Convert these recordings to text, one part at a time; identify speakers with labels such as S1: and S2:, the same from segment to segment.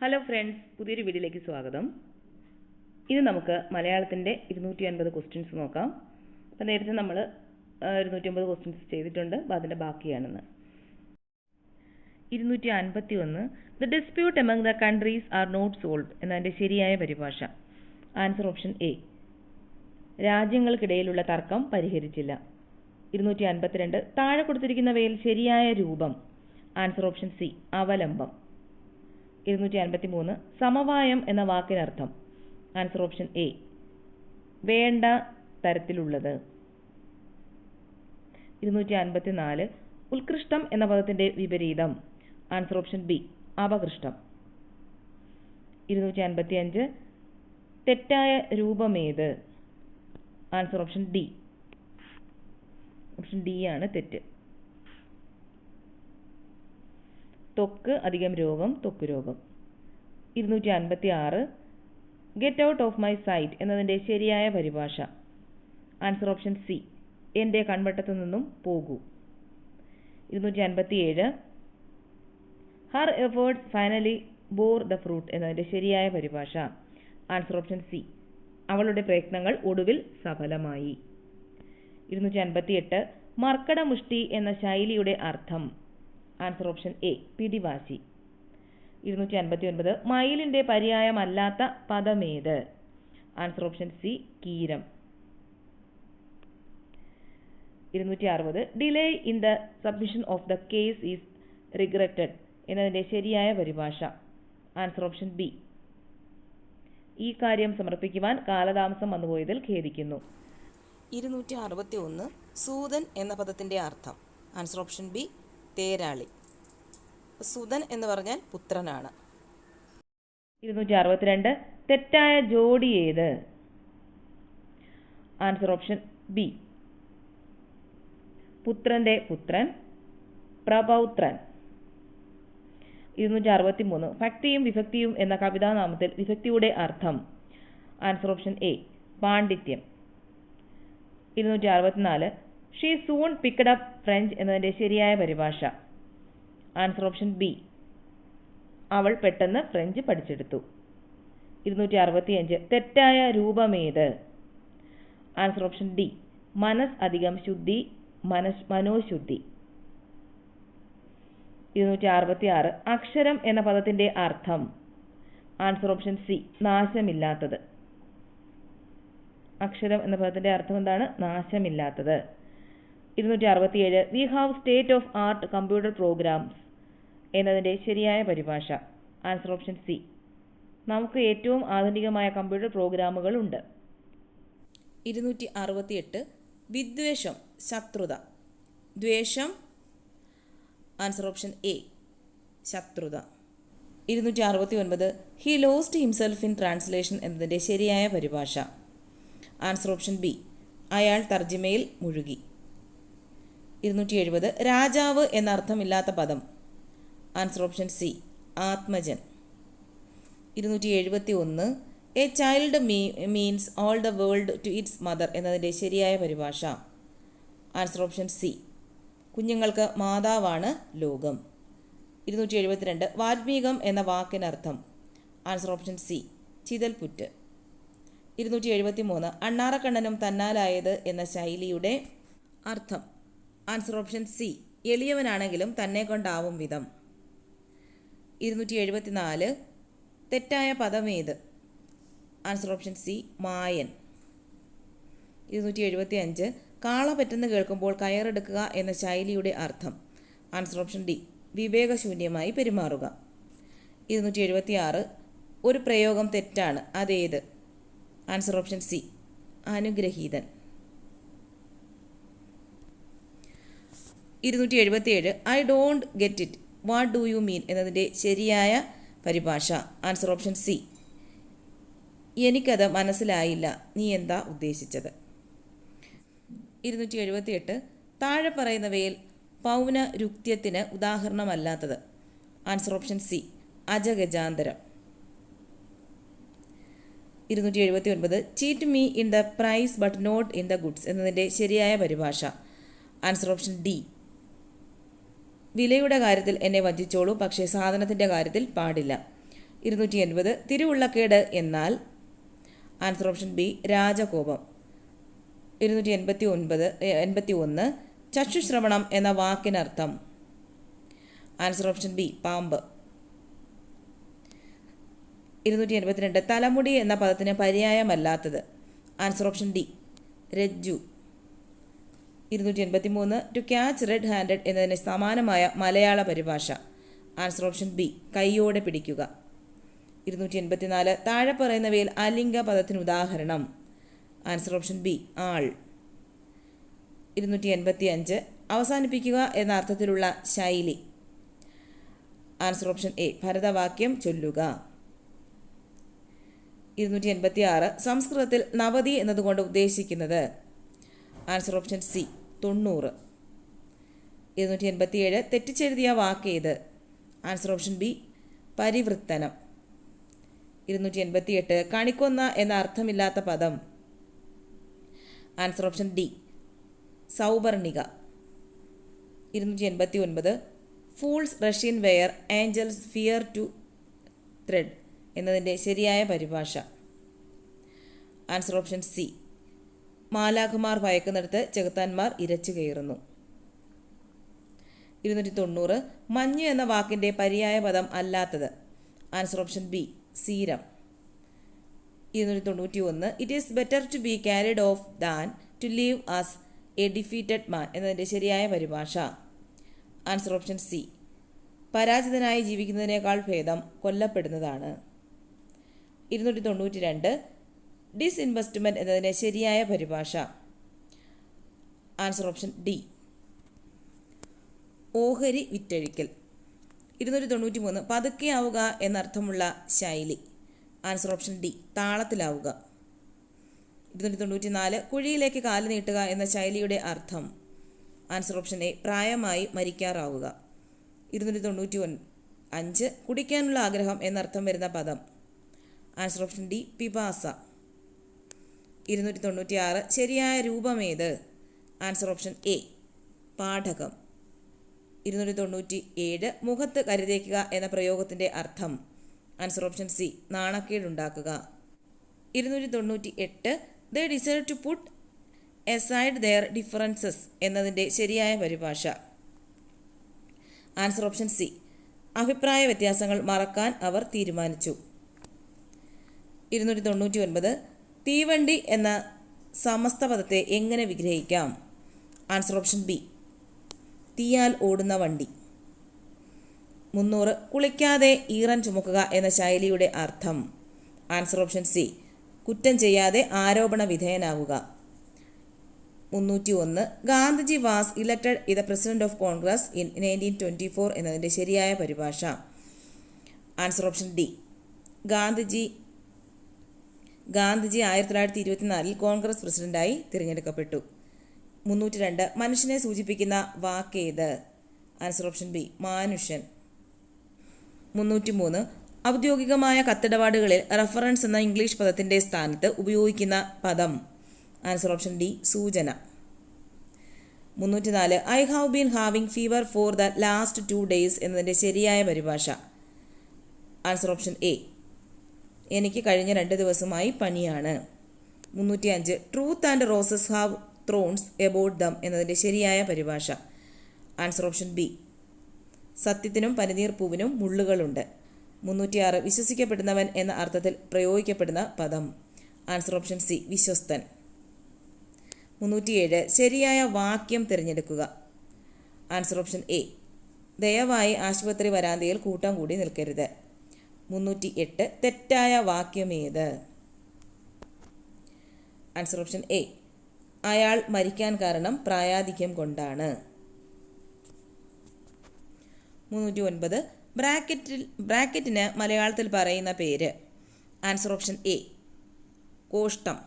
S1: Hello friends, പുതിയൊരു വീഡിയോയിലേക്ക് സ്വാഗതം. ഇത് നമുക്ക് മലയാളത്തിൻ്റെ 250 ക്വസ്റ്റ്യൻസ് നോക്കാം. അപ്പോൾ നേരത്തെ നമ്മൾ 250 ക്വസ്റ്റ്യൻസ് ചെയ്തിട്ടുണ്ട്. അപ്പോൾ അതിൻ്റെ ബാക്കിയാണെന്ന്. 251 the dispute among the countries are not solved എന്നതിൻ്റെ ശരിയായ പരിഭാഷ. ആൻസർ ഓപ്ഷൻ എ, രാജ്യങ്ങൾക്കിടയിലുള്ള തർക്കം പരിഹരിച്ചില്ല. 252 താഴെ കൊടുത്തിരിക്കുന്നവയിൽ ശരിയായ രൂപം. ആൻസർ ഓപ്ഷൻ സി, അവലംബം. 253 സമവായം എന്ന വാക്കിനർത്ഥം. ആൻസർ ഓപ്ഷൻ എ, വേണ്ട തരത്തിലുള്ളത്. 254 ഉത്കൃഷ്ടം എന്ന പദത്തിന്റെ വിപരീതം. ആൻസർ ഓപ്ഷൻ ബി, അപകൃഷ്ടം. 255 തെറ്റായ രൂപമേത്. Answer option D. Option D ആണ് തെറ്റ്. ത്വക്ക് അധികം രോഗം, ത്വക്ക് രോഗം. 256 get out of my sight എന്നതിൻ്റെ ശരിയായ പരിഭാഷ. ആൻസർ ഓപ്ഷൻ സി, എൻ്റെ കൺവട്ടത്തു നിന്നും പോകൂ. 257 her efforts finally bore the fruit എന്നതിൻ്റെ ശരിയായ പരിഭാഷ. ആൻസർ ഓപ്ഷൻ സി, അവളുടെ പ്രയത്നങ്ങൾ ഒടുവിൽ സഫലമായി. 258 മർക്കടമുഷ്ടി എന്ന ശൈലിയുടെ അർത്ഥം. ആൻസർ ഓപ്ഷൻ എ, പിടിവാശി. 259 മയിലിന്റെ പര്യായമല്ലാത്ത പദമേത്. ആൻസർ ഓപ്ഷൻ സി, കീരം. 260 delay in the submission of the case is regretted എന്നതിന്റെ ശരിയായ പരിഭാഷ. ആൻസർ ഓപ്ഷൻ ബി, ഈ കാര്യം സമർപ്പിക്കുവാൻ കാലതാമസം വന്നുപോയതിൽ ഖേദിക്കുന്നു.
S2: 261 സൂതൻ എന്ന പദത്തിന്റെ അർത്ഥം. ആൻസർ ഓപ്ഷൻ ബി, തേരാളി. സുതൻ എന്ന് പറഞ്ഞാൽ പുത്രനാണ്.
S1: 262 തെറ്റായ ജോഡി ഏത്. ആൻസർ ഓപ്ഷൻ ബി, പുത്രന്റെ പുത്രൻ, പ്രപൗത്രൻ. 263 ഭക്തിയും വിഭക്തിയും എന്ന കവിതാനാമത്തിൽ വിഭക്തിയുടെ അർത്ഥം. ആൻസർ ഓപ്ഷൻ എ, പാണ്ഡിത്യം. 264 she soon picked up French എന്നതിന്റെ ശരിയായ പരിഭാഷ. ആൻസർ ഓപ്ഷൻ ബി, അവൾ പെട്ടെന്ന് ഫ്രഞ്ച് പഠിച്ചെടുത്തു. 265 തെറ്റായ രൂപമേത്. ആൻസർ ഓപ്ഷൻ ഡി, മനസ് അധികം ശുദ്ധി, മനോശുദ്ധി. 266 അക്ഷരം എന്ന പദത്തിന്റെ അർത്ഥം. ആൻസർ ഓപ്ഷൻ സി, നാശമില്ലാത്തത്. അക്ഷരം എന്ന പദത്തിന്റെ അർത്ഥം എന്താണ്? നാശമില്ലാത്തത്. 267 we have state of art computer programs എന്നതിന്റെ ശരിയായ പരിഭാഷ. ആൻസർ ഓപ്ഷൻ സി, നമുക്ക് ഏറ്റവും ആധുനികമായ കമ്പ്യൂട്ടർ പ്രോഗ്രാമുകൾ ഉണ്ട്.
S2: 268 വിദ്വേഷം, ശത്രുത. ദ്വേഷം. ആൻസർ ഓപ്ഷൻ എ, ശത്രുത. 269 he lost himself in translation എന്നതിന്റെ ശരിയായ പരിഭാഷ. ആൻസർ ഓപ്ഷൻ ബി, അയാൾ തർജിമയിൽ മുഴുകി. 270 രാജാവ് എന്നർത്ഥമില്ലാത്ത പദം. ആൻസർ ഓപ്ഷൻ സി, ആത്മജൻ. 271 a child means all the world to its mother എന്നതിൻ്റെ ശരിയായ പരിഭാഷ. ആൻസർ ഓപ്ഷൻ സി, കുഞ്ഞുങ്ങൾക്ക് മാതാവാണ് ലോകം. 272 വാൽമീകം എന്ന വാക്കിനർത്ഥം. ആൻസർ ഓപ്ഷൻ സി, ചിതൽപുറ്റ്. 273 അണ്ണാറക്കണ്ണനും തന്നാലായത് എന്ന ശൈലിയുടെ അർത്ഥം. ആൻസർ ഓപ്ഷൻ സി, എളിയവനാണെങ്കിലും തന്നെ കൊണ്ടാവും വിധം. 274 തെറ്റായ പദമേത്. ആൻസർ ഓപ്ഷൻ സി, മായൻ. 275 കാള പെട്ടെന്ന് കേൾക്കുമ്പോൾ കയറെടുക്കുക എന്ന ശൈലിയുടെ അർത്ഥം. ആൻസർ ഓപ്ഷൻ ഡി, വിവേകശൂന്യമായി പെരുമാറുക. 276 ഒരു പ്രയോഗം തെറ്റാണ്, അതേത്. ആൻസർ ഓപ്ഷൻ സി, അനുഗ്രഹീതൻ. 277 I don't get it what do you mean എന്നതിൻ്റെ ശരിയായ പരിഭാഷ. ആൻസർ ഓപ്ഷൻ സി, എനിക്കത് മനസ്സിലായില്ല, നീ എന്താ ഉദ്ദേശിച്ചത്. 278 താഴെ പറയുന്നവയിൽ പൗനരുക്ത്യത്തിന് ഉദാഹരണമല്ലാത്തത്. ആൻസർ ഓപ്ഷൻ സി, അജഗജാന്തരം. 279 cheat me in the price but not in the goods എന്നതിൻ്റെ ശരിയായ പരിഭാഷ. ആൻസർ ഓപ്ഷൻ ഡി, വിലയുടെ കാര്യത്തിൽ എന്നെ വഞ്ചിച്ചോളൂ, പക്ഷേ സാധനത്തിൻ്റെ കാര്യത്തിൽ പാടില്ല. 280 തിരുവുള്ളക്കേട് എന്നാൽ ആൻസർ ഓപ്ഷൻ ബി രാജകോപം. 281 ചക്ഷുശ്രവണം എന്ന വാക്കിനർത്ഥം ആൻസർ ഓപ്ഷൻ ബി പാമ്പ്. 282 തലമുടി എന്ന പദത്തിന് പര്യായമല്ലാത്തത് ആൻസർ ഓപ്ഷൻ ഡി രജ്ജു. 283 ടു ക്യാച്ച് റെഡ് ഹാൻഡഡ് എന്നതിന് സമാനമായ മലയാള പരിഭാഷ ആൻസർ ഓപ്ഷൻ ബി കൈയോടെ പിടിക്കുക. 284 താഴെ പറയുന്നവയിൽ അലിംഗ പദത്തിന് ഉദാഹരണം ആൻസർ ഓപ്ഷൻ ബി ആൾ. 285 അവസാനിപ്പിക്കുക എന്ന അർത്ഥത്തിലുള്ള ശൈലി ആൻസർ ഓപ്ഷൻ എ ഭരതവാക്യം ചൊല്ലുക. 286 സംസ്കൃതത്തിൽ നവതി എന്നതുകൊണ്ട് ഉദ്ദേശിക്കുന്നത് ആൻസർ ഓപ്ഷൻ സി 90. 287 തെറ്റിച്ചെഴുതിയ വാക്കേത് ആൻസർ ഓപ്ഷൻ ബി പരിവൃത്തനം. 288 കണിക്കൊന്ന എന്ന അർത്ഥമില്ലാത്ത പദം ആൻസർ ഓപ്ഷൻ ഡി സൗവർണിക. 289 fools rush in where angels fear to tread എന്നതിൻ്റെ ശരിയായ പരിഭാഷ ആൻസർ ഓപ്ഷൻ സി മാലാഖമാർ ഭയക്കുന്നിടത്ത് ചെകുത്താന്മാർ ഇരച്ചു കയറുന്നു. 290 മഞ്ഞ് എന്ന വാക്കിൻ്റെ പര്യായ പദം അല്ലാത്തത് ആൻസർ ഓപ്ഷൻ ബി സീരം. 291 it is better to be carried off than to live as a defeated man എന്നതിൻ്റെ ശരിയായ പരിഭാഷ ആൻസർ ഓപ്ഷൻ സി പരാജിതനായി ജീവിക്കുന്നതിനേക്കാൾ ഭേദം കൊല്ലപ്പെടുന്നതാണ്. 292 ഡിസ്ഇൻവെസ്റ്റ്മെൻറ്റ് എന്നതിൻ്റെ ശരിയായ പരിഭാഷ ആൻസർ ഓപ്ഷൻ ഡി ഓഹരി വിറ്റഴിക്കൽ. 293 പതുക്കെ ആവുക എന്നർത്ഥമുള്ള ശൈലി ആൻസർ ഓപ്ഷൻ ഡി താളത്തിലാവുക. 294 കുഴിയിലേക്ക് കാല് നീട്ടുക എന്ന ശൈലിയുടെ അർത്ഥം ആൻസർ ഓപ്ഷൻ എ പ്രായമായി മരിക്കാറാവുക. 295 കുടിക്കാനുള്ള ആഗ്രഹം എന്നർത്ഥം വരുന്ന പദം ആൻസർ ഓപ്ഷൻ ഡി പിപാസ. 296 ശരിയായ രൂപമേത് ആൻസർ ഓപ്ഷൻ എ പാഠകം. 297 മുഖത്ത് കരുതേക്കുക എന്ന പ്രയോഗത്തിൻ്റെ അർത്ഥം ആൻസർ ഓപ്ഷൻ സി നാണക്കേടുണ്ടാക്കുക. 298 they decide to put aside their differences എന്നതിൻ്റെ ശരിയായ പരിഭാഷ ആൻസർ ഓപ്ഷൻ സി അഭിപ്രായ വ്യത്യാസങ്ങൾ മറക്കാൻ അവർ തീരുമാനിച്ചു. 299 തീവണ്ടി എന്ന സമസ്ത പദത്തെ എങ്ങനെ വിഗ്രഹിക്കാം ആൻസർ ഓപ്ഷൻ ബി തീയാൽ ഓടുന്ന വണ്ടി. 300 കുളിക്കാതെ ഈറൻ ചുമക്കുക എന്ന ശൈലിയുടെ അർത്ഥം ആൻസർ ഓപ്ഷൻ സി കുറ്റം ചെയ്യാതെ ആരോപണ വിധേയനാവുക. 301 Gandhiji was elected E the president of Congress in 1924 എന്നതിൻ്റെ ശരിയായ പരിഭാഷ answer option D Gandhiji 1924 Congress പ്രസിഡന്റായി തിരഞ്ഞെടുക്കപ്പെട്ടു. 302 മനുഷ്യനെ സൂചിപ്പിക്കുന്ന വാക്കേത് ആൻസർ ഓപ്ഷൻ ബി മാനുഷ്യൻ. 303 ഔദ്യോഗികമായ കത്തിടപാടുകളിൽ റഫറൻസ് എന്ന ഇംഗ്ലീഷ് പദത്തിൻ്റെ സ്ഥാനത്ത് ഉപയോഗിക്കുന്ന പദം ആൻസർ ഓപ്ഷൻ ഡി സൂചന. 304 I have been having fever for the last 2 days എന്നതിൻ്റെ ശരിയായ പരിഭാഷ ആൻസർ ഓപ്ഷൻ എ എനിക്ക് കഴിഞ്ഞ 2 ദിവസമായി പനിയാണ്. 305 truth and roses have Thrones about dum എന്നതിൻ്റെ ശരിയായ പരിഭാഷ ആൻസർ ഓപ്ഷൻ ബി സത്യത്തിനും പനിനീർ പൂവിനും മുള്ളുകളുണ്ട്. 306 വിശ്വസിക്കപ്പെടുന്നവൻ എന്ന അർത്ഥത്തിൽ പ്രയോഗിക്കപ്പെടുന്ന പദം ആൻസർ ഓപ്ഷൻ സി വിശ്വസ്തൻ. 307 ശരിയായ വാക്യം തിരഞ്ഞെടുക്കുക ആൻസർ ഓപ്ഷൻ എ ദയവായി ആശുപത്രി വരാന്തയിൽ കൂട്ടം കൂടി നിൽക്കരുത്. 308 തെറ്റായ വാക്യമേത് ആൻസർ ഓപ്ഷൻ എ അയാൾ മരിക്കാൻ കാരണം പ്രായാധിക്യം കൊണ്ടാണ്. 309 ബ്രാക്കറ്റിന് മലയാളത്തിൽ പറയുന്ന പേര് ആൻസർ ഓപ്ഷൻ എ കോഷ്ടം.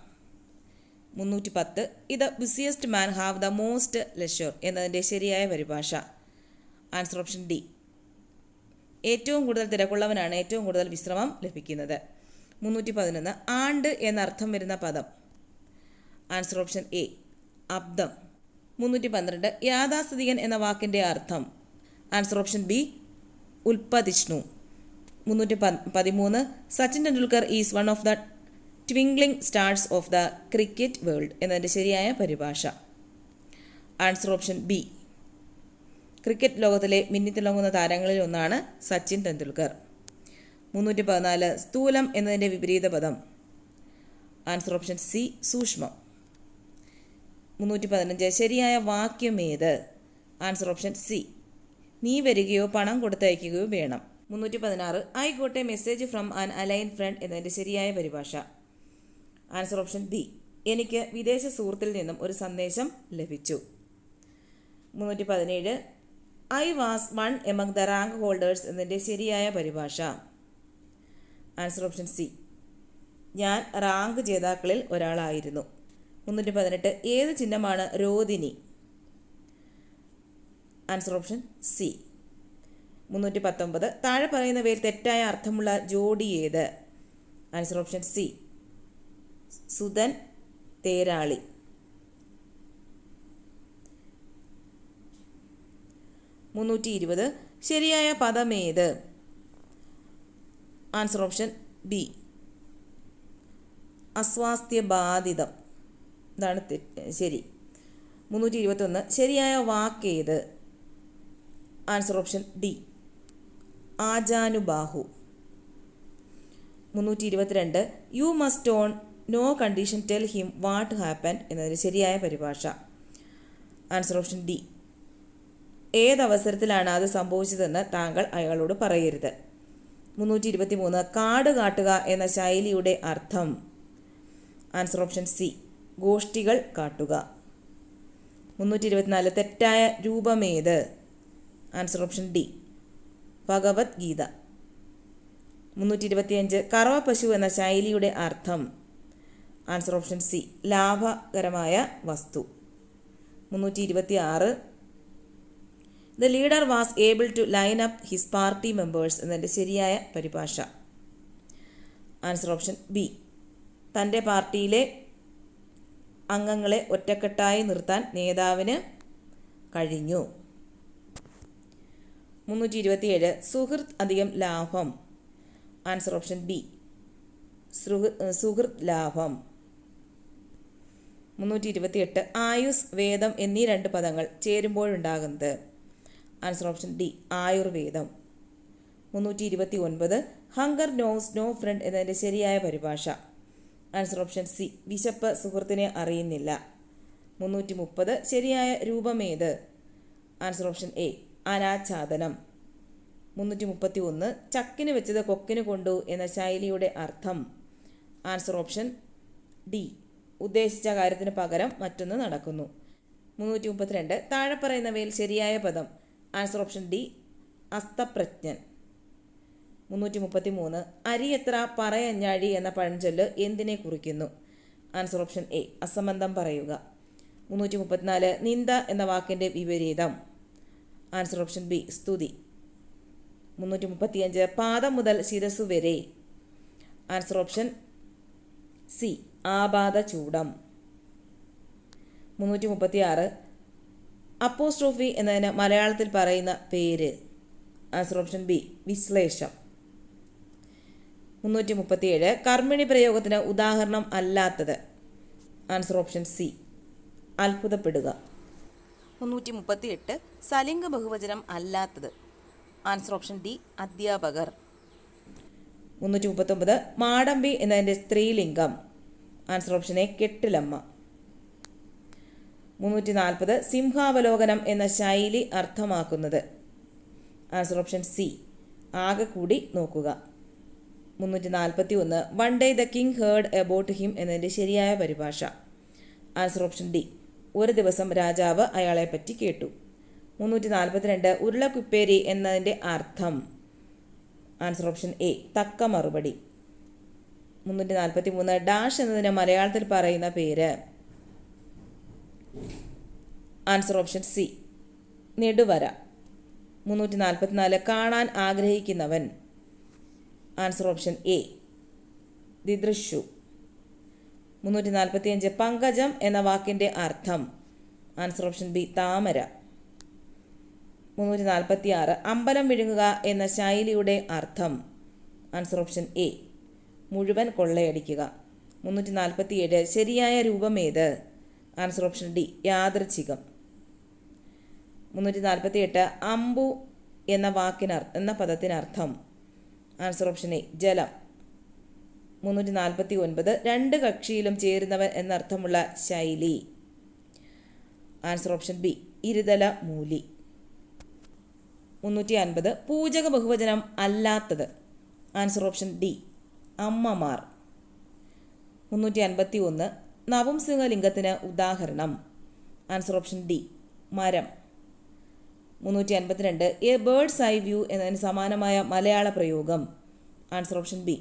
S2: 310 ഇത് busiest man have the most leisure എന്നതിൻ്റെ ശരിയായ പരിഭാഷ ആൻസർ ഓപ്ഷൻ ഡി ഏറ്റവും കൂടുതൽ തിരക്കുള്ളവനാണ് ഏറ്റവും കൂടുതൽ വിശ്രമം ലഭിക്കുന്നത്. 311 ആണ്ട് എന്നർത്ഥം വരുന്ന പദം ആൻസർ ഓപ്ഷൻ എ അബ്ദം. 312 യാഥാസ്ഥിതികൻ എന്ന വാക്കിൻ്റെ അർത്ഥം ആൻസർ ഓപ്ഷൻ ബി ഉൽപ്പതിഷ്ണു. 313 Sachin Tendulkar is one of the twinkling stars of the cricket world എന്നതിൻ്റെ ശരിയായ പരിഭാഷ. Answer option B. ക്രിക്കറ്റ് ലോകത്തിലെ മിന്നിത്തിളങ്ങുന്ന താരങ്ങളിൽ ഒന്നാണ് സച്ചിൻ ടെണ്ടുൽക്കർ. 314 സ്ഥൂലം എന്നതിൻ്റെ വിപരീത പദം. Answer option C. സൂക്ഷ്മം. 315 ശരിയായ വാക്യം ഏത്? Answer option C. നീ വരികയോ പണം കൊടുത്തയക്കുകയോ വേണം. 316 I got a message from an alien friend എന്നതിൻ്റെ ശരിയായ പരിഭാഷ. Answer option B. എനിക്ക് വിദേശ സുഹൃത്തിൽ നിന്നും ഒരു സന്ദേശം ലഭിച്ചു. 317 I was one among the rank holders എന്നതിൻ്റെ ശരിയായ പരിഭാഷ. Answer option C. ഞാൻ റാങ്ക് ജേതാക്കളിൽ ഒരാളായിരുന്നു. 318 ഏത് ചിഹ്നമാണ് രോദിനി? Answer option C. 319 താഴെ പറയുന്നവയിൽ തെറ്റായ അർത്ഥമുള്ള ജോഡി ഏത്? Answer option C. സുധൻ തേരാളി. 320 ശരിയായ പദമേത്? Answer option B. അസ്വാസ്ഥ്യബാധിതം. ഇതാണ് ശരി. 321 ശരിയായ വാക്കേത്? Answer option D. ആജാനുബാഹു. 322 you must on no condition tell him what happen എന്നതിന് ശരിയായ പരിഭാഷ. Answer option D. ഏതവസരത്തിലാണ് അത് സംഭവിച്ചതെന്ന് താങ്കൾ അയാളോട് പറയരുത്. 323 കാട് കാട്ടുക എന്ന ശൈലിയുടെ അർത്ഥം. Answer option C. ഗോഷ്ഠികൾ കാട്ടുക. 324 തെറ്റായ രൂപമേത്? Answer option D. ഭഗവത്ഗീത. 325 കറവ പശു എന്ന ശൈലിയുടെ അർത്ഥം. Answer option C. ലാഭകരമായ വസ്തു. 326 the leader was able to line up his party members എന്നതിൻ്റെ ശരിയായ പരിഭാഷ. Answer option B. തൻ്റെ പാർട്ടിയിലെ അംഗങ്ങളെ ഒറ്റക്കെട്ടായി നിർത്താൻ നേതാവിന് കഴിഞ്ഞു. 327 സുഹൃത്ത് അധികം ലാഭം. Answer option B. സുഹൃത്ത് ലാഭം. 328 ആയുസ് വേദം എന്നീ രണ്ട് പദങ്ങൾ ചേരുമ്പോഴുണ്ടാകുന്നത്. Answer option D. ആയുർവേദം. 329 ഹങ്കർ നോസ് നോ ഫ്രണ്ട് എന്നതിൻ്റെ ശരിയായ പരിഭാഷ. Answer option C. വിശപ്പ് സുഹൃത്തിനെ അറിയുന്നില്ല. 330 ശരിയായ രൂപമേത്? Answer option A. അനാച്ഛാദനം. 331 ചക്കിന് വെച്ചത് കൊക്കിന് കൊണ്ടു എന്ന ശൈലിയുടെ അർത്ഥം. Answer option D. ഉദ്ദേശിച്ച കാര്യത്തിന് പകരം മറ്റൊന്ന് നടക്കുന്നു. 332 താഴെ പറയുന്നവയിൽ ശരിയായ പദം. Answer option D. അസ്തപ്രജ്ഞൻ. 333 അരിയെത്ര പറയഞ്ഞാഴി എന്ന പഴഞ്ചൊല്ല് എന്തിനെ കുറിക്കുന്നു? Answer option A. അസംബന്ധം പറയുക. 334 നിന്ദ എന്ന വാക്കിൻ്റെ വിപരീതം. Answer option B. സ്തുതി. 335 പാദം മുതൽ ശിരസ്സു വരെ. Answer option C. ആപാദചൂഡം. 336 അപ്പോസ്ട്രോഫി എന്നതിന് മലയാളത്തിൽ പറയുന്ന പേര്. Answer option B. വിശ്ലേഷം. 337 കർമ്മിണി പ്രയോഗത്തിന് ഉദാഹരണം അല്ലാത്തത്. Answer option C. അത്ഭുതപ്പെടുക. 338 സലിംഗ ബഹുവചനം അല്ലാത്തത്. Answer option D. അധ്യാപകർ. 339 മാടമ്പി എന്നതിൻ്റെ സ്ത്രീലിംഗം. Answer option A. കെട്ടിലമ്മ. 340 സിംഹാവലോകനം എന്ന ശൈലി അർത്ഥമാക്കുന്നത്. Answer option C. ആകെ കൂടി നോക്കുക. 341 one day the king heard about him എന്നതിൻ്റെ ശരിയായ പരിഭാഷ. Answer option D. ഒരു ദിവസം രാജാവ് അയാളെപ്പറ്റി കേട്ടു. 342 ഉരുളക്കുപ്പേരി എന്നതിൻ്റെ അർത്ഥം. Answer option A. തക്ക മറുപടി. 343 ഡാഷ് എന്നതിന് മലയാളത്തിൽ പറയുന്ന പേര്. Answer option C. നെടുവര. 344 കാണാൻ ആഗ്രഹിക്കുന്നവൻ. Answer option A. ദിദൃശു. 345 പങ്കജം എന്ന വാക്കിൻ്റെ അർത്ഥം. Answer option B. താമര. 346 അമ്പലം വിഴുങ്ങുക എന്ന ശൈലിയുടെ അർത്ഥം. ആൻസർ ഓപ്ഷൻ എ മുഴുവൻ കൊള്ളയടിക്കുക. 347 ശരിയായ രൂപം ഏത്? ആൻസർ ഓപ്ഷൻ ഡി യാദൃച്ഛികം. 348 അമ്പു എന്ന പദത്തിനർത്ഥം? ആൻസർ ഓപ്ഷൻ എ ജലം. 349 രണ്ട് കക്ഷിയിലും ചേരുന്നവൻ എന്നർത്ഥമുള്ള ശൈലി? ആൻസർ ഓപ്ഷൻ ബി ഇരുതല മൂലി. 350 പൂജക ബഹുവചനം അല്ലാത്തത്? ആൻസർ ഓപ്ഷൻ ഡി അമ്മമാർ. 351 നപുംസകലിംഗത്തിന് ഉദാഹരണം? ആൻസർ ഓപ്ഷൻ ഡി മരം. 352 എ ബേർഡ്സ് ഐ വ്യൂ എന്നതിന് സമാനമായ മലയാള പ്രയോഗം? ആൻസർ ഓപ്ഷൻ ബി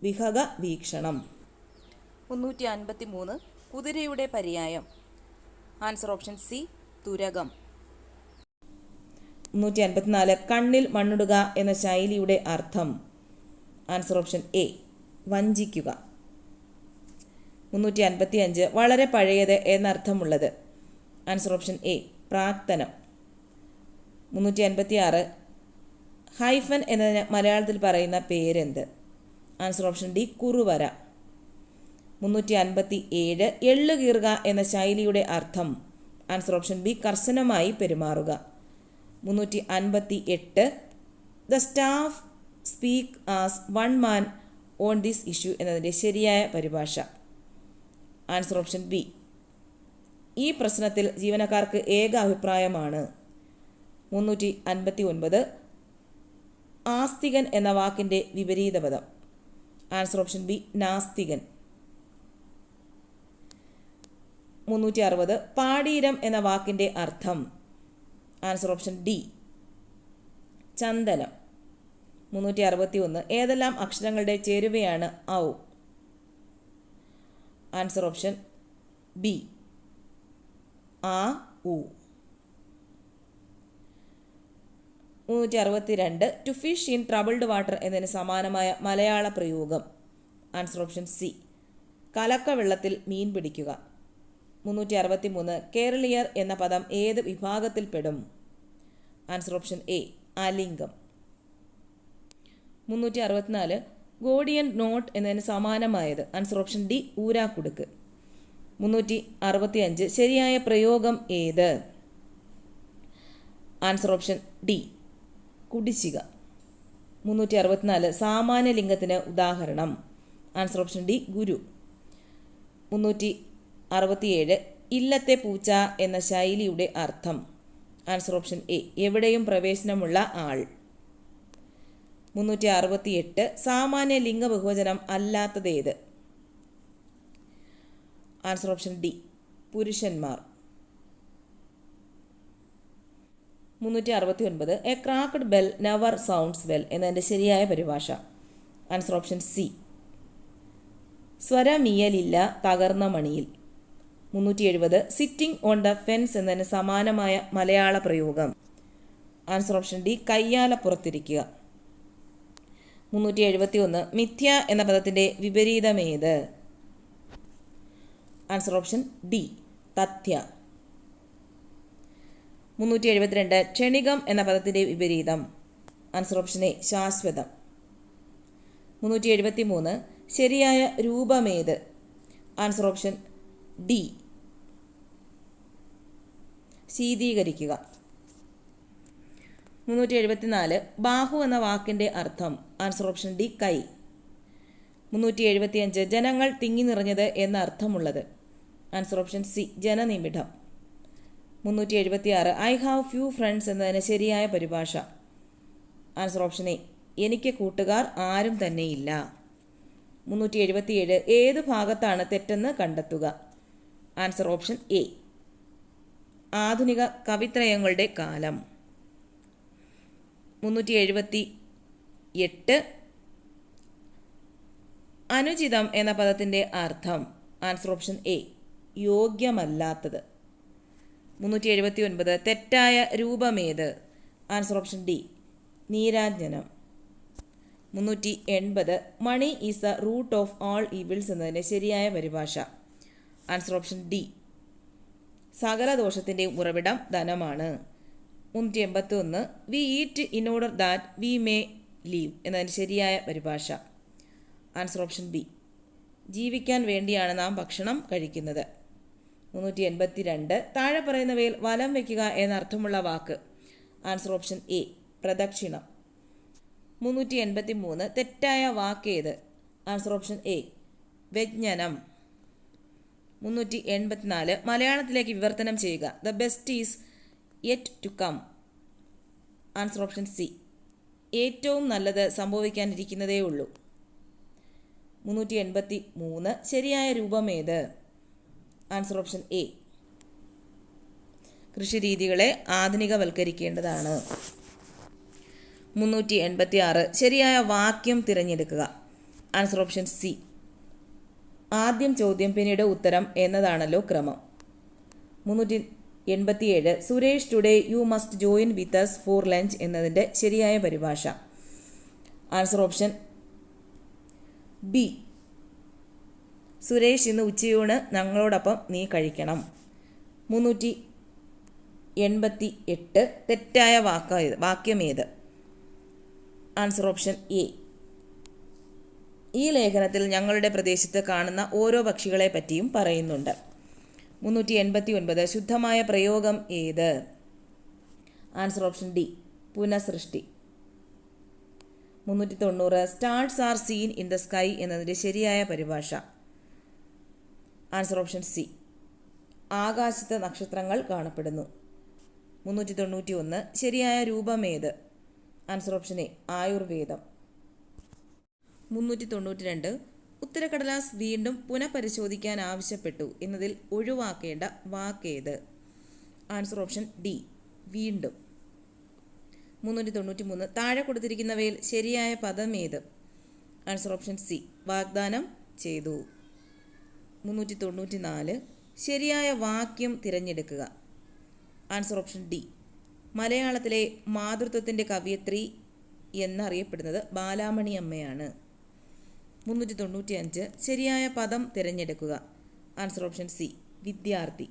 S2: വിഹഗ വീക്ഷണം. 353 കുതിരയുടെ പര്യായം? ആൻസർ ഓപ്ഷൻ സി തുരകം. 354 കണ്ണിൽ മണ്ണിടുക എന്ന ശൈലിയുടെ അർത്ഥം? Answer option A വഞ്ചിക്കുക. 355 വളരെ പഴയത് എന്നർത്ഥമുള്ളത്? ആൻസർ ഓപ്ഷൻ എ പ്രാക്തനം. 356 ഹൈഫൻ എന്നതിന് മലയാളത്തിൽ പറയുന്ന പേരെന്ത്? ആൻസർ ഓപ്ഷൻ ഡി കുറുവര. 357 എള്ളു കീറുക എന്ന ശൈലിയുടെ അർത്ഥം? ആൻസർ ഓപ്ഷൻ ബി കർശനമായി പെരുമാറുക. 358 the staff speak as one man on this issue എന്നതിൻ്റെ ശരിയായ പരിഭാഷ? ആൻസർ ഓപ്ഷൻ ബി ഈ പ്രശ്നത്തിൽ ജീവനക്കാർക്ക് ഏക അഭിപ്രായമാണ്. 359 ആസ്തികൻ എന്ന വാക്കിൻ്റെ വിപരീത പദം? ആൻസർ ഓപ്ഷൻ ബി നാസ്തികൻ. 360 പാടീരം എന്ന വാക്കിൻ്റെ അർത്ഥം? ആൻസർ ഓപ്ഷൻ ഡി ചന്ദനം. 361 ഏതെല്ലാം അക്ഷരങ്ങളുടെ ചേരുവയാണ് ഔ? ആൻസർ ഓപ്ഷൻ ബി ആ ഉ. 362 to fish in troubled water എന്നതിന് സമാനമായ മലയാള പ്രയോഗം? ആൻസർ ഓപ്ഷൻ സി കലക്ക വെള്ളത്തിൽ മീൻ പിടിക്കുക. 363 കേരളീയർ എന്ന പദം ഏത് വിഭാഗത്തിൽപ്പെടും? ആൻസർ ഓപ്ഷൻ എ ആലിംഗം. 364 ഗോഡിയൻ നോട്ട് എന്നതിന് സമാനമായത്? ആൻസർ ഓപ്ഷൻ ഡി ഊരാക്കുടുക്ക്. 365 ശരിയായ പ്രയോഗം ഏത്? ആൻസർ ഓപ്ഷൻ ഡി കുടിശ്ശിക. 364 സാമാന്യ ലിംഗത്തിന് ഉദാഹരണം? ആൻസർ ഓപ്ഷൻ ഡി ഗുരു. 367 ഇല്ലത്തെ പൂച്ച എന്ന ശൈലിയുടെ അർത്ഥം? ആൻസർ ഓപ്ഷൻ എ എവിടെയും പ്രവേശനമുള്ള ആൾ. 368 സാമാന്യ ലിംഗ ബഹുവചനം അല്ലാത്തതേത്? ആൻസർ ഓപ്ഷൻ ഡി പുരുഷന്മാർ. 369 A cracked bell never sounds well എന്നതിൻ്റെ ശരിയായ പരിഭാഷ? ആൻസർ ഓപ്ഷൻ സി സ്വരമിയലില്ല തകർന്ന മണിയിൽ. 370 സിറ്റിംഗ് ഓൺ ദ ഫെൻസ് എന്നതിന് സമാനമായ മലയാള പ്രയോഗം? Answer option D കയ്യാലപ്പുറത്തിരിക്കുക. 371 മിഥ്യ എന്ന പദത്തിൻ്റെ വിപരീതമേത്? ആൻസർ ഓപ്ഷൻ ഡി തഥ്യ. 372 ക്ഷണികം എന്ന പദത്തിൻ്റെ വിപരീതം? ആൻസർ ഓപ്ഷൻ എ ശാശ്വതം. 373 ശരിയായ രൂപമേത്? ആൻസർ ഓപ്ഷൻ ഡി ശീതീകരിക്കുക. 374 ബാഹു എന്ന വാക്കിൻ്റെ അർത്ഥം? ആൻസർ ഓപ്ഷൻ ഡി കൈ. 375 ജനങ്ങൾ തിങ്ങി നിറഞ്ഞത് എന്ന അർത്ഥമുള്ളത്? ആൻസർ ഓപ്ഷൻ സി ജനനിമിഡം. 376 ഐ ഹാവ് ഫ്യൂ ഫ്രണ്ട്സ് എന്നതിന് ശരിയായ പരിഭാഷ? ആൻസർ ഓപ്ഷൻ എ എനിക്ക് കൂട്ടുകാർ ആരും തന്നെയില്ല. 377 ഏത് ഭാഗത്താണ് തെറ്റെന്ന് കണ്ടെത്തുക? ആൻസർ ഓപ്ഷൻ എ ആധുനിക കവിത്രയങ്ങളുടെ കാലം. 378 അനുചിതം എന്ന പദത്തിൻ്റെ അർത്ഥം? ആൻസർ ഓപ്ഷൻ എ യോഗ്യമല്ലാത്തത്. 379 തെറ്റായ രൂപമേത്? ആൻസർ ഓപ്ഷൻ ഡി നീരാഞ്ജനം. 380 money is the root of all evils എന്നതിൻ്റെ ശരിയായ പരിഭാഷ? ആൻസർ ഓപ്ഷൻ ഡി സകല ദോഷത്തിൻ്റെ ഉറവിടം ധനമാണ്. 381 we eat in order that we may live എന്നതിൻ്റെ ശരിയായ പരിഭാഷ. Answer option B. ജീവിക്കാൻ വേണ്ടിയാണ് നാം ഭക്ഷണം കഴിക്കുന്നത്. 382. താഴെ പറയുന്നവയിൽ വലം വയ്ക്കുക എന്നർത്ഥമുള്ള വാക്ക്. Answer option A. പ്രദക്ഷിണം. 383. തെറ്റായ വാക്ക് ഏത്? Answer option A. വ്യഞ്ജനം. 384. മലയാളത്തിലേക്ക് വിവർത്തനം ചെയ്യുക. The best is yet to come. Answer option C. ഏറ്റവും നല്ലത് സംഭവിക്കാനിരിക്കുന്നതേ ഉള്ളൂ. 383. ശരിയായ രൂപം ഏത്? Answer option A. കൃഷിരീതികളെ ആധുനികവൽക്കരിക്കേണ്ടതാണ്. 386. ശരിയായ വാക്യം തിരഞ്ഞെടുക്കുക. Answer option C. ആദ്യം ചോദ്യം പിന്നീട് ഉത്തരം എന്നതാണല്ലോ ക്രമം. 387. Suresh today you must join with us for lunch എന്നതിൻ്റെ ശരിയായ പരിഭാഷ. Answer option B. സുരേഷ് ഇന്ന് ഉച്ചയൂണ് ഞങ്ങളോടൊപ്പം നീ കഴിക്കണം. 388. തെറ്റായ വാക്യം ഏത്? Answer option A. ഈ ലേഖനത്തിൽ ഞങ്ങളുടെ പ്രദേശത്ത് കാണുന്ന ഓരോ പക്ഷികളെ പറ്റിയും പറയുന്നുണ്ട്. 389. ശുദ്ധമായ പ്രയോഗം ഏത്? Answer option D. പുനഃസൃഷ്ടി. 390. Stars are seen in the sky എന്നതിൻ്റെ ശരിയായ പരിഭാഷ. Answer option C. ആകാശത്ത് നക്ഷത്രങ്ങൾ കാണപ്പെടുന്നു. 391. ശരിയായ രൂപം ഏത്? Answer option A. ആയുർവേദം. 392. ഉത്തരക്കടലാസ് വീണ്ടും പുനഃപരിശോധിക്കാൻ ആവശ്യപ്പെട്ടു എന്നതിൽ ഒഴിവാക്കേണ്ട വാക്കേത്? Answer option D. വീണ്ടും. 393. താഴെ കൊടുത്തിരിക്കുന്നവയിൽ ശരിയായ പദം ഏത്? Answer option C. വാഗ്ദാനം ചെയ്തു. 394. ശരിയായ വാക്യം തിരഞ്ഞെടുക്കുക. Answer option D. മലയാളത്തിലെ മാതൃത്വത്തിൻ്റെ കവയിത്രി എന്നറിയപ്പെടുന്നത് ബാലാമണി അമ്മയാണ്. 395. ശരിയായ പദം തിരഞ്ഞെടുക്കുക. Answer option C. വിദ്യാർത്ഥി.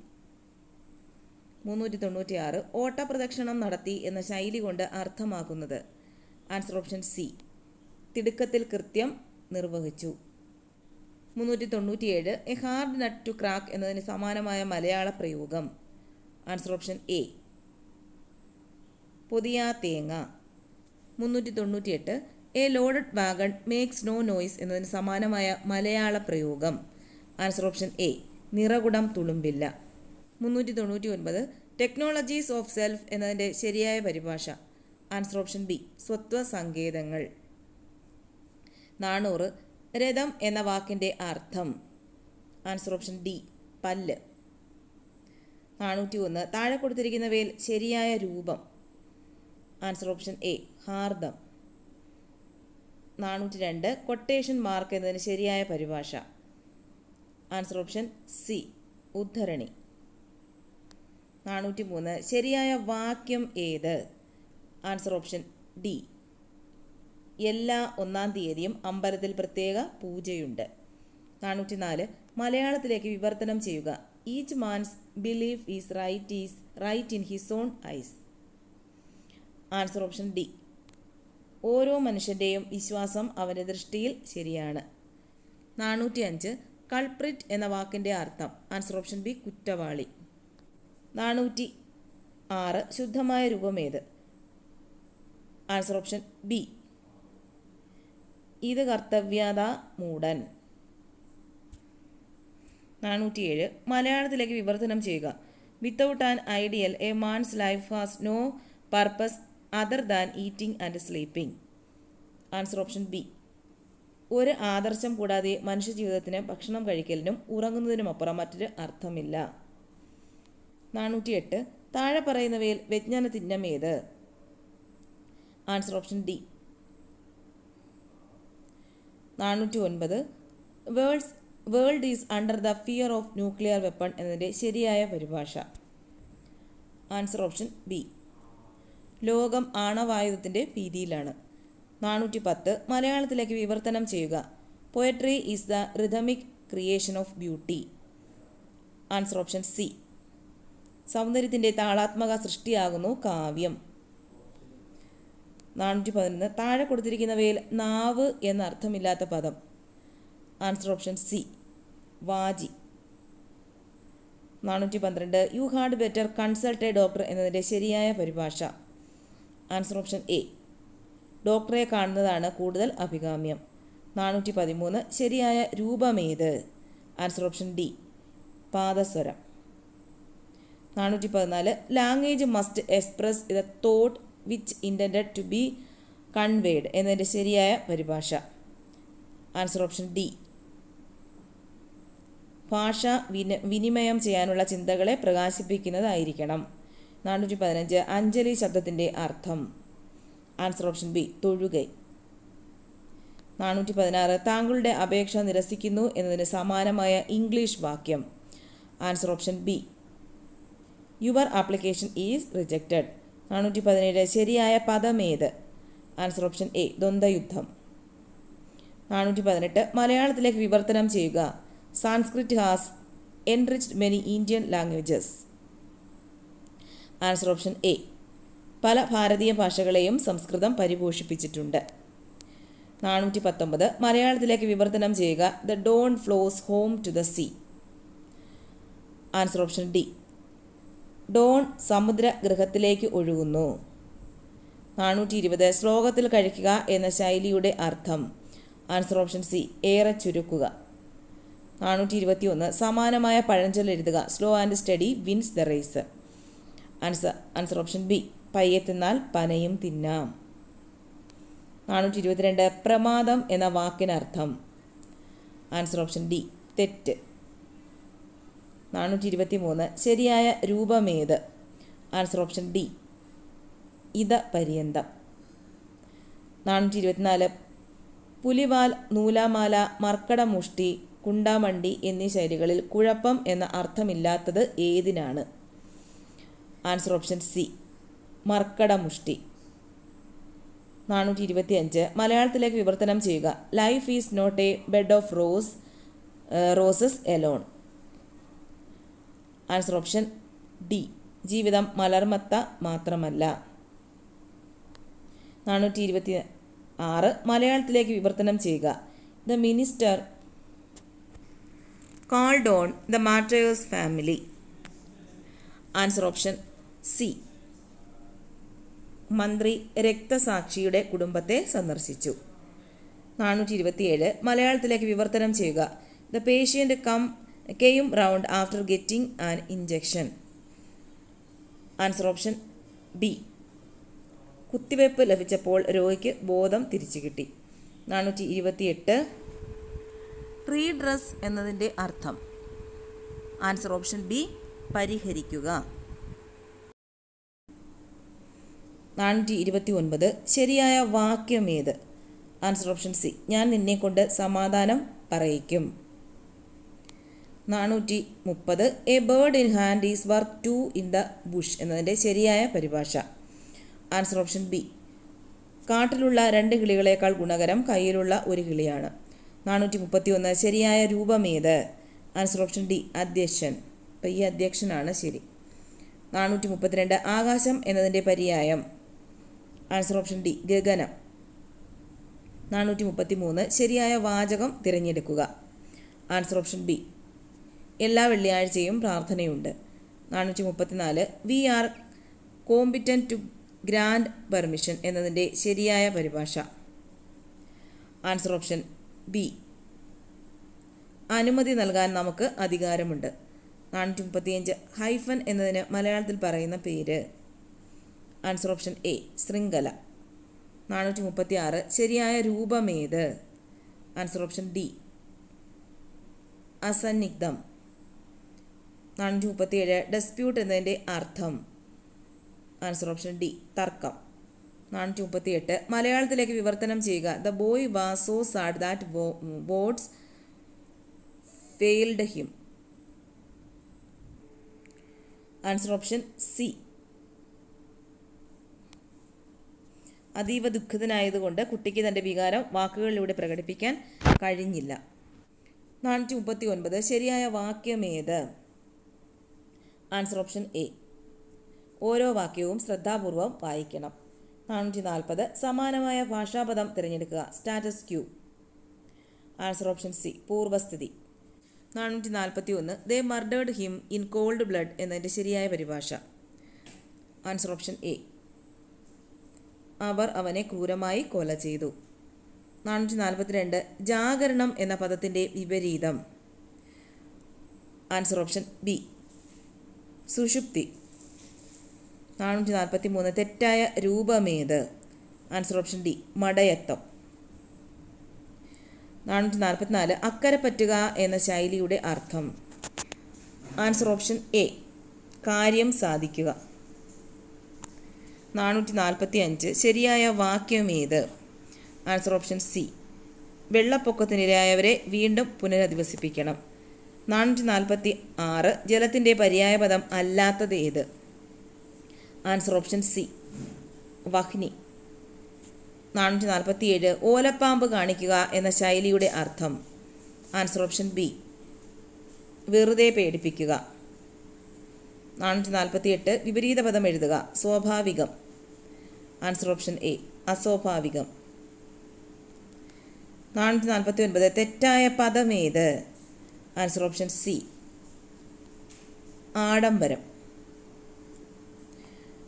S2: 396. ഓട്ടപ്രദക്ഷിണം നടത്തി എന്ന ശൈലി കൊണ്ട് അർത്ഥമാക്കുന്നത്. Answer option C. തിടുക്കത്തിൽ കൃത്യം നിർവഹിച്ചു. 397. A hard nut to crack എന്നതിന് സമാനമായ മലയാള പ്രയോഗം. Answer option A. പൊതിയാ തേങ്ങ. 398. A loaded wagon makes no noise എന്നതിന് സമാനമായ മലയാള പ്രയോഗം. Answer option A. നിറകുടം തുളുമ്പില്ല. 399. ടെക്നോളജീസ് ഓഫ് സെൽഫ് എന്നതിൻ്റെ ശരിയായ പരിഭാഷ. Answer option B. സ്വത്വ സങ്കേതങ്ങൾ. 400. രഥം എന്ന വാക്കിൻ്റെ അർത്ഥം. Answer option D. പല്ല്. 401. താഴെ കൊടുത്തിരിക്കുന്നവയിൽ ശരിയായ രൂപം. Answer option A. ഹാർദം. 402. കൊട്ടേഷൻ മാർക്ക് എന്നതിന് ശരിയായ പരിഭാഷ. Answer option C. ഉദ്ധരണി. 403. ശരിയായ വാക്യം ഏത്? Answer option D. എല്ലാ 1-ാം തീയതിയും അമ്പലത്തിൽ പ്രത്യേക പൂജയുണ്ട്. 404. മലയാളത്തിലേക്ക് വിവർത്തനം ചെയ്യുക. Each man's belief is right in his own eyes. Answer option D. ഓരോ മനുഷ്യൻ്റെയും വിശ്വാസം അവൻ്റെ ദൃഷ്ടിയിൽ ശരിയാണ്. 405. കൾപ്രിറ്റ് എന്ന വാക്കിൻ്റെ അർത്ഥം. Answer option B. കുറ്റവാളി. 406. ശുദ്ധമായ രൂപം ഏത്? Answer option B. ഇത് കർത്തവ്യത മൂടൻ. 407. മലയാളത്തിലേക്ക് വിവർത്തനം ചെയ്യുക. Without an ideal a man's life has no purpose other than eating and sleeping. Answer option B. ഒരു ആദർശം കൂടാതെ മനുഷ്യജീവിതത്തിന് ഭക്ഷണം കഴിക്കലിനും ഉറങ്ങുന്നതിനുമപ്പുറം മറ്റൊരു അർത്ഥമില്ല. 408. താഴെ പറയുന്നവയിൽ വ്യഞ്ജന ചിഹ്നം ഏത്? Answer option D. 409. World is under the fear of nuclear weapon എന്നതിൻ്റെ ശരിയായ പരിഭാഷ. Answer option B. ലോകം ആണവായുധത്തിൻ്റെ ഭീതിയിലാണ്. 410. മലയാളത്തിലേക്ക് വിവർത്തനം ചെയ്യുക. Poetry is the rhythmic creation of beauty. Answer option C. സൗന്ദര്യത്തിൻ്റെ താളാത്മക സൃഷ്ടിയാകുന്നു കാവ്യം. 411 താഴെ കൊടുത്തിരിക്കുന്നവയിൽ നാവ് എന്നർത്ഥമില്ലാത്ത പദം. ആൻസർ ഓപ്ഷൻ സി വാജി. 412 you had better consult a doctor എന്നതിൻ്റെ ശരിയായ പരിഭാഷ. ആൻസർ ഓപ്ഷൻ എ ഡോക്ടറെ കാണുന്നതാണ് കൂടുതൽ അഭികാമ്യം. 413 ശരിയായ രൂപമേത്. ആൻസർ ഓപ്ഷൻ ഡി പാദസ്വരം. 414 language must express the thought which intended to be conveyed എന്നതിൻ്റെ ശരിയായ പരിഭാഷ. ആൻസർ ഓപ്ഷൻ ഡി ഭാഷ വിനിമയം ചെയ്യാനുള്ള ചിന്തകളെ പ്രകാശിപ്പിക്കുന്നതായിരിക്കണം. 415 അഞ്ജലി ശബ്ദത്തിൻ്റെ അർത്ഥം. Answer option B തൊഴുകൈ. 416 താങ്കളുടെ അപേക്ഷ നിരസിക്കുന്നു എന്നതിന് സമാനമായ ഇംഗ്ലീഷ് വാക്യം. Answer option B your application is rejected. 417 ശരിയായ പദമേത്. ആൻസർ ഓപ്ഷൻ എ ദ്വന്ദ്വയുദ്ധം. 418 മലയാളത്തിലേക്ക് വിവർത്തനം ചെയ്യുക. Sanskrit has enriched many Indian languages. Answer option A പല ഭാരതീയ ഭാഷകളെയും സംസ്കൃതം പരിപോഷിപ്പിച്ചിട്ടുണ്ട്. 419 മലയാളത്തിലേക്ക് വിവർത്തനം ചെയ്യുക. The dawn flows home to the sea. Answer option D dawn സമുദ്രഗൃഹത്തിലേക്ക് ഒഴുകുന്നു. 420 ശ്ലോകത്തിൽ കഴിക്കുക എന്ന ശൈലിയുടെ അർത്ഥം. ആൻസർ ഓപ്ഷൻ സി ഏറെ ചുരുക്കുക. 421 സമാനമായ പഴഞ്ചൊല്ല് എഴുതുക. Slow and steady wins the race. Answer option B പയ്യെ തിന്നാൽ പനയും തിന്നാം. 422 പ്രമാദം എന്ന വാക്കിനർത്ഥം. ആൻസർ ഓപ്ഷൻ ഡി തെറ്റ്. 423 ശരിയായ രൂപമേത്. ആൻസർ ഓപ്ഷൻ ഡി ഇത പര്യന്തം. 424 പുലിവാൽ, നൂലാമാല, മർക്കടമുഷ്ടി, കുണ്ടാമണ്ടി എന്നീ ശൈലികളിൽ കുഴപ്പം എന്ന അർത്ഥമില്ലാത്തത് ഏതിനാണ്. ആൻസർ ഓപ്ഷൻ സി മർക്കടമുഷ്ടി. 425 മലയാളത്തിലേക്ക് വിവർത്തനം ചെയ്യുക. Life is not a bed of roses alone. Answer option D ജീവിതം മലർമത്ത മാത്രമല്ല. 426 മലയാളത്തിലേക്ക് വിവർത്തനം ചെയ്യുക. The minister called on the martyr's family. Answer option C മന്ത്രി രക്തസാക്ഷിയുടെ കുടുംബത്തെ സന്ദർശിച്ചു. 427 മലയാളത്തിലേക്ക് വിവർത്തനം ചെയ്യുക. The patient came round after getting an injection. Answer option B കുത്തിവയ്പ് ലഭിച്ചപ്പോൾ രോഗിക്ക് ബോധം തിരിച്ചു കിട്ടി. 428 റീഡ്രസ് എന്നതിൻ്റെ അർത്ഥം. ആൻസർ ഓപ്ഷൻ ബി പരിഹരിക്കുക. 429 ശരിയായ വാക്യമേത്. ആൻസർ ഓപ്ഷൻ സി ഞാൻ നിന്നെക്കൊണ്ട് സമാധാനം പറയിക്കും. 430 a bird in hand is worth two in the bush എന്നതിൻ്റെ ശരിയായ പരിഭാഷ. ആൻസർ ഓപ്ഷൻ ബി കാട്ടിലുള്ള 2 കിളികളേക്കാൾ ഗുണകരം കയ്യിലുള്ള ഒരു കിളിയാണ്. 431 ശരിയായ രൂപമേത്. ആൻസർ ഓപ്ഷൻ ഡി അധ്യക്ഷൻ. അപ്പോൾ ഈ അധ്യക്ഷനാണ് ശരി. 432 ആകാശം എന്നതിൻ്റെ പര്യായം. ആൻസർ ഓപ്ഷൻ ഡി ഗഗനം. 433 ശരിയായ വാചകം തിരഞ്ഞെടുക്കുക. ആൻസർ ഓപ്ഷൻ ബി എല്ലാ വെള്ളിയാഴ്ചയും പ്രാർത്ഥനയുണ്ട്. 434 we are competent to grant permission എന്നതിൻ്റെ ശരിയായ പരിഭാഷ. ആൻസർ ഓപ്ഷൻ ബി അനുമതി നൽകാൻ നമുക്ക് അധികാരമുണ്ട്. 435 ഹൈഫൻ എന്നതിന് മലയാളത്തിൽ പറയുന്ന പേര്. ആൻസർ ഓപ്ഷൻ എ ശൃംഖല. 436 ശരിയായ രൂപമേത്. ആൻസർ ഓപ്ഷൻ ഡി അസന്നിഗ്ധം. 437 ഡെസ്പ്യൂട്ട് എന്നതിൻ്റെ അർത്ഥം. ആൻസർ ഓപ്ഷൻ ഡി തർക്കം. 438 മലയാളത്തിലേക്ക് വിവർത്തനം ചെയ്യുക. The boy was so sad that words failed him. Answer option C അതീവ ദുഃഖിതനായതുകൊണ്ട് കുട്ടിക്ക് തൻ്റെ വികാരം വാക്കുകളിലൂടെ പ്രകടിപ്പിക്കാൻ കഴിഞ്ഞില്ല. 439 ശരിയായ വാക്യമേത്. ആൻസർ ഓപ്ഷൻ എ ഓരോ വാക്യവും ശ്രദ്ധാപൂർവം വായിക്കണം. 440 സമാനമായ ഭാഷാപദം തിരഞ്ഞെടുക്കുക. Status quo. Answer option C പൂർവസ്ഥിതി. 441 they murdered him in cold blood എന്നതിൻ്റെ ശരിയായ പരിഭാഷ. ആൻസർ ഓപ്ഷൻ എ അവർ അവനെ ക്രൂരമായി കൊല ചെയ്തു. 442 ജാഗരണം എന്ന പദത്തിൻ്റെ വിപരീതം. ആൻസർ ഓപ്ഷൻ ബി സുഷുപ്തി. 443 തെറ്റായ രൂപമേത്. ആൻസർ ഓപ്ഷൻ ഡി മടയത്വം. 444 അക്കരെ പറ്റുക എന്ന ശൈലിയുടെ അർത്ഥം. ആൻസർ ഓപ്ഷൻ എ കാര്യം സാധിക്കുക. 445 ശരിയായ വാക്യമേത്. ആൻസർ ഓപ്ഷൻ സി വെള്ളപ്പൊക്കത്തിനിരയായവരെ വീണ്ടും പുനരധിവസിപ്പിക്കണം. 446 ജലത്തിൻ്റെ പര്യായപദം അല്ലാത്തത് ഏത്. Answer option C വഹ്നി. 447 ഓലപ്പാമ്പ് കാണിക്കുക എന്ന ശൈലിയുടെ അർത്ഥം. ആൻസർ ഓപ്ഷൻ ബി വെറുതെ പേടിപ്പിക്കുക. 448 വിപരീത പദം എഴുതുക. സ്വാഭാവികം. Answer option A അസ്വാഭാവികം. 449 തെറ്റായ പദമേത്. ആൻസർ ഓപ്ഷൻ സി ആഡംബരം.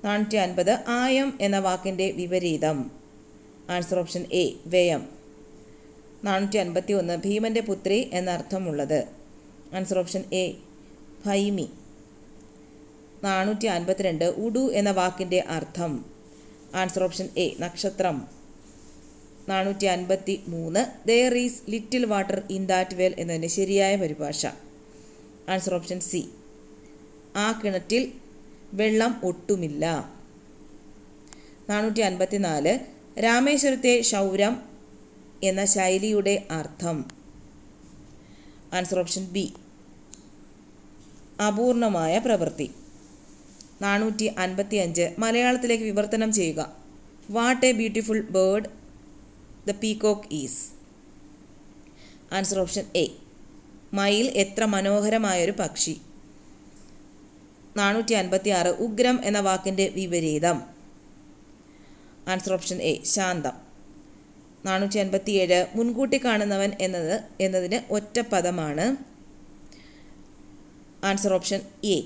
S2: 450 ആയം എന്ന വാക്കിൻ്റെ വിപരീതം. ആൻസർ ഓപ്ഷൻ എ വ്യയം. 451 ഭീമൻ്റെ പുത്രി എന്നർത്ഥമുള്ളത്. ആൻസർ ഓപ്ഷൻ എ ഭൈമി. 452 ഉഡു എന്ന വാക്കിൻ്റെ അർത്ഥം. ആൻസർ ഓപ്ഷൻ എ നക്ഷത്രം. 453 there is little water in that well എന്നതിൻ്റെ ശരിയായ പരിഭാഷ. ആൻസർ ഓപ്ഷൻ സി ആ കിണറ്റിൽ വെള്ളം ഒട്ടുമില്ല. 454 രാമേശ്വരത്തെ ക്ഷൗരം എന്ന ശൈലിയുടെ അർത്ഥം. ആൻസർ ഓപ്ഷൻ ബി അപൂർണമായ പ്രവൃത്തി. 455 മലയാളത്തിലേക്ക് വിവർത്തനം ചെയ്യുക. What A beautiful bird the peacock is. Answer option A മയിൽ എത്ര മനോഹരമായൊരു പക്ഷി. 456 ഉഗ്രം എന്ന വാക്കിൻ്റെ വിപരീതം. ആൻസർ ഓപ്ഷൻ എ ശാന്തം. 457 മുൻകൂട്ടി കാണുന്നവൻ എന്നതിന് ഒറ്റപ്പദമാണ്. ആൻസർ ഓപ്ഷൻ എ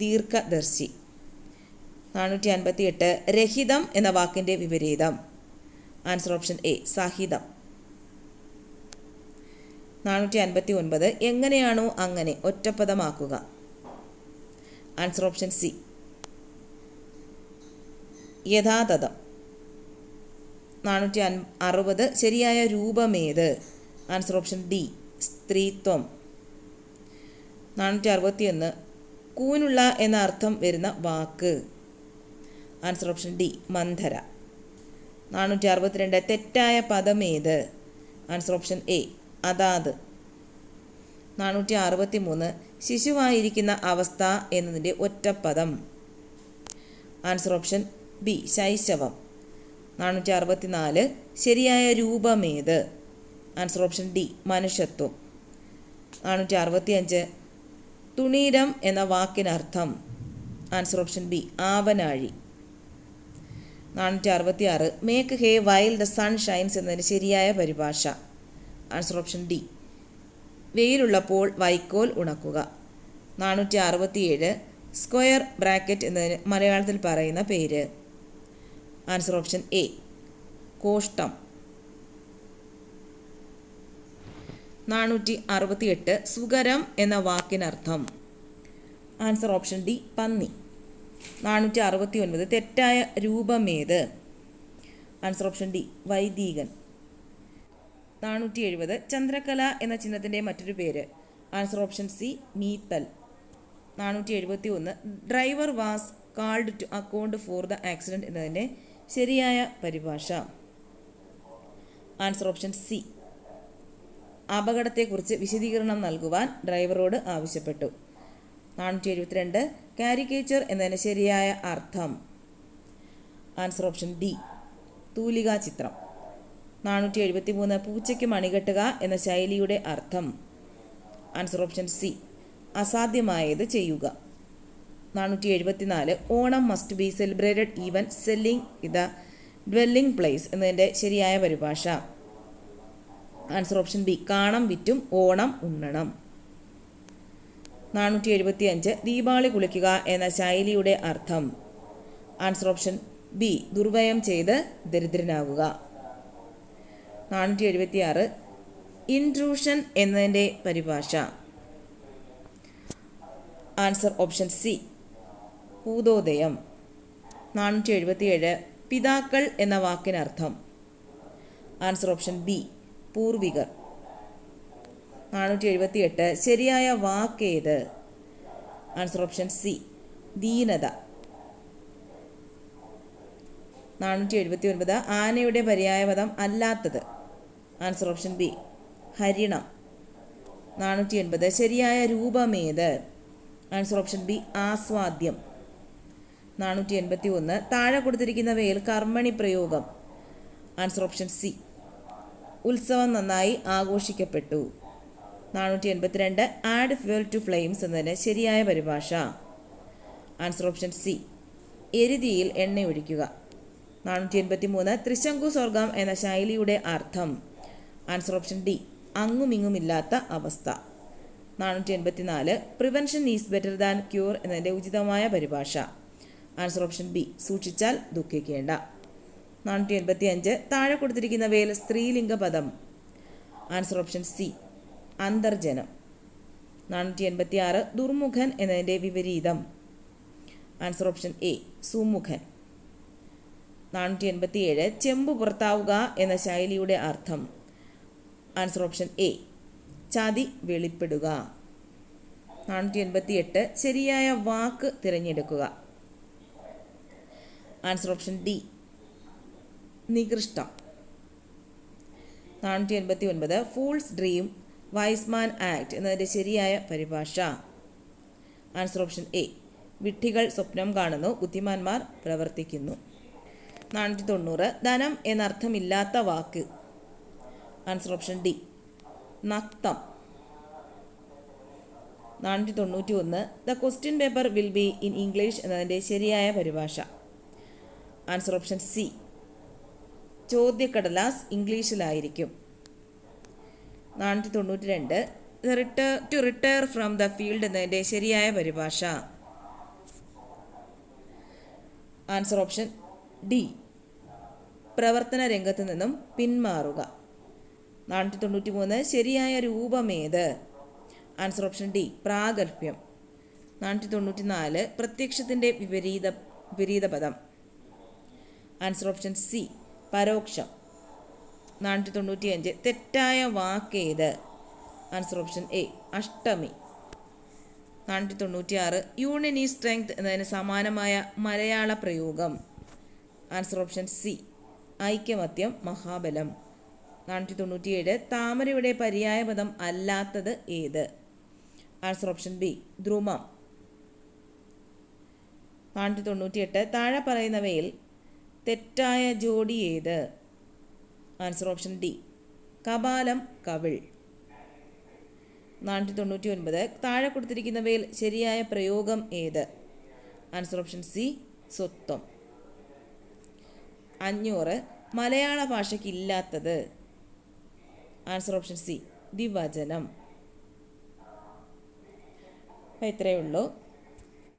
S2: ദീർഘദർശി. 458 രഹിതം എന്ന വാക്കിൻ്റെ വിപരീതം. ആൻസർ ഓപ്ഷൻ എ സഹിതം. 459 എങ്ങനെയാണോ അങ്ങനെ ഒറ്റപ്പദമാക്കുക. ആൻസർ ഓപ്ഷൻ സി യഥാതഥം. 460 ശരിയായ രൂപമേത്. ആൻസർ ഓപ്ഷൻ ഡി സ്ത്രീത്വം. 461 കൂനുള്ള എന്ന അർത്ഥം വരുന്ന വാക്ക്. ആൻസർ ഓപ്ഷൻ ഡി മന്ധര. 462 തെറ്റായ പദമേത്. ആൻസർ ഓപ്ഷൻ എ അതാത്. 463 ശിശുവായിരിക്കുന്ന അവസ്ഥ എന്നതിൻ്റെ ഒറ്റപ്പദം. ആൻസർ ഓപ്ഷൻ ബി ശൈശവം. 464 ശരിയായ രൂപമേത്. ആൻസർ ഓപ്ഷൻ ഡി മനുഷ്യത്വം. 465 തുണീരം എന്ന വാക്കിനർത്ഥം. ആൻസർ ഓപ്ഷൻ ബി ആവനാഴി. 466 make hay while the sun shines എന്നതിന് ശരിയായ പരിഭാഷ. ആൻസർ ഓപ്ഷൻ ഡി വെയിലുള്ളപ്പോൾ വൈക്കോൽ ഉണക്കുക. 467 സ്ക്വയർ ബ്രാക്കറ്റ് എന്നതിന് മലയാളത്തിൽ പറയുന്ന പേര്. ആൻസർ ഓപ്ഷൻ എ കോഷ്ടം. 468 സുഗരം എന്ന വാക്കിനർത്ഥം. ആൻസർ ഓപ്ഷൻ ഡി പന്നി. 469 തെറ്റായ രൂപമേത്. ആൻസർ ഓപ്ഷൻ ഡി വൈദികൻ. 470 ചന്ദ്രകല എന്ന ചിഹ്നത്തിൻ്റെ മറ്റൊരു പേര്. ആൻസർ ഓപ്ഷൻ സി മീത്തൽ. 471 driver was called to account for the accident എന്നതിൻ്റെ ശരിയായ പരിഭാഷ. ആൻസർ ഓപ്ഷൻ സി അപകടത്തെക്കുറിച്ച് വിശദീകരണം നൽകുവാൻ ഡ്രൈവറോട് ആവശ്യപ്പെട്ടു. 472 കാരിക്കേച്ചർ എന്നതിന് ശരിയായ അർത്ഥം. ആൻസർ ഓപ്ഷൻ ഡി തൂലികാ ചിത്രം. 473 പൂച്ചയ്ക്ക് മണികെട്ടുക എന്ന ശൈലിയുടെ അർത്ഥം. ആൻസർ ഓപ്ഷൻ സി അസാധ്യമായത് ചെയ്യുക. 474 Onam must be celebrated even selling the dwelling place എന്നതിൻ്റെ ശരിയായ പരിഭാഷ. ആൻസർ ഓപ്ഷൻ ബി, കാണം വിറ്റും ഓണം ഉണ്ണണം. 475 ദീപാവലി കുളിക്കുക എന്ന ശൈലിയുടെ അർത്ഥം. ആൻസർ ഓപ്ഷൻ ബി, ദുർവ്യയം ചെയ്ത് ദരിദ്രനാകുക. 476 ഇൻട്രൂഷൻ എന്നതിൻ്റെ പരിഭാഷ. ആൻസർ ഓപ്ഷൻ സി, ഭൂതോദയം. 477 പിതാക്കൾ എന്ന വാക്കിനർത്ഥം. ആൻസർ ഓപ്ഷൻ ബി, പൂർവികർ. 478 ശരിയായ വാക്കേത്? ആൻസർ ഓപ്ഷൻ സി, ദീനത. 479 ആനയുടെ പര്യായപദം അല്ലാത്തത്. ആൻസർ ഓപ്ഷൻ ബി, ഹരിണം. 480 ശരിയായ രൂപമേത്? ആൻസർ ഓപ്ഷൻ ബി, ആസ്വാദ്യം. 481 താഴെ കൊടുത്തിരിക്കുന്നവയിൽ കർമ്മണി പ്രയോഗം. ആൻസർ ഓപ്ഷൻ സി, ഉത്സവം നന്നായി ആഘോഷിക്കപ്പെട്ടു. 482 ആഡ് ഫ്യൂൽ ടു ഫ്ലെയിംസ് എന്നതിന് ശരിയായ പരിഭാഷ. ആൻസർ ഓപ്ഷൻ സി, എരുതിയിൽ എണ്ണയൊഴിക്കുക. 483 ത്രിശങ്കു സ്വർഗം എന്ന ശൈലിയുടെ അർത്ഥം. ആൻസർ ഓപ്ഷൻ ഡി, അങ്ങുമിങ്ങുമില്ലാത്ത അവസ്ഥ. 484 prevention is better than cure എന്നതിൻ്റെ ഉചിതമായ പരിഭാഷ. ആൻസർ ഓപ്ഷൻ ബി, സൂക്ഷിച്ചാൽ ദുഃഖിക്കേണ്ട. 485 താഴെ കൊടുത്തിരിക്കുന്നവയിൽ സ്ത്രീലിംഗ പദം. ആൻസർ ഓപ്ഷൻ സി, അന്തർജനം. 486 ദുർമുഖൻ എന്നതിൻ്റെ വിപരീതം. ആൻസർ ഓപ്ഷൻ എ, സുമുഖൻ. 487 ചെമ്പു പുറത്താവുക എന്ന ശൈലിയുടെ അർത്ഥം. ആൻസർ ഓപ്ഷൻ എ, ചതി വെളിപ്പെടുക. 488 ശരിയായ വാക്ക് തിരഞ്ഞെടുക്കുക. ആൻസർ ഓപ്ഷൻ ഡി, നികൃഷ്ടം. 489 fools dream wise man act എന്നതിൻ്റെ ശരിയായ പരിഭാഷ. ആൻസർ ഓപ്ഷൻ എ, വിഡ്ഢികൾ സ്വപ്നം കാണുന്നു, ബുദ്ധിമാന്മാർ പ്രവർത്തിക്കുന്നു. 490 ധനം എന്നർത്ഥമില്ലാത്ത വാക്ക്. ആൻസർ ഓപ്ഷൻ ഡി, നക്തം. 491 the question paper will be in English എന്നതിൻ്റെ ശരിയായ പരിഭാഷ. ആൻസർ ഓപ്ഷൻ സി, ചോദ്യക്കടലാസ് ഇംഗ്ലീഷിലായിരിക്കും. 492 to retire from the field എന്നതിൻ്റെ ശരിയായ പരിഭാഷ. ആൻസർ ഓപ്ഷൻ ഡി, പ്രവർത്തന രംഗത്ത് നിന്നും പിന്മാറുക. 493 ശരിയായ രൂപമേത്? ആൻസർ ഓപ്ഷൻ ഡി, പ്രാഗൽഭ്യം. 494 പ്രത്യക്ഷത്തിൻ്റെ വിപരീത പദം. ആൻസർ ഓപ്ഷൻ സി, പരോക്ഷം. 495 തെറ്റായ വാക്കേത്? ആൻസർ ഓപ്ഷൻ എ, അഷ്ടമി. 496 യൂണിയൻ ഈസ് സ്ട്രെങ്ത് എന്നതിന് സമാനമായ മലയാള പ്രയോഗം. ആൻസർ ഓപ്ഷൻ സി, ഐക്യമത്യം മഹാബലം. 497 താമരയുടെ പര്യായപദം അല്ലാത്തത് ഏത്? Answer option B, ദ്രുമം. 498 താഴെ പറയുന്നവയിൽ തെറ്റായ ജോഡി ഏത്? ആൻസർ ഓപ്ഷൻ ഡി, കപാലം കവിൾ. 499 താഴെ കൊടുത്തിരിക്കുന്നവയിൽ ശരിയായ പ്രയോഗം ഏത്? ആൻസർ ഓപ്ഷൻ സി, സ്വത്വം. 500 മലയാള ഭാഷയ്ക്ക് ഇല്ലാത്തത്. ആൻസർ ഓപ്ഷൻ സി, ദ്വിവചനം. അപ്പോൾ ഇത്രയേ ഉള്ളൂ.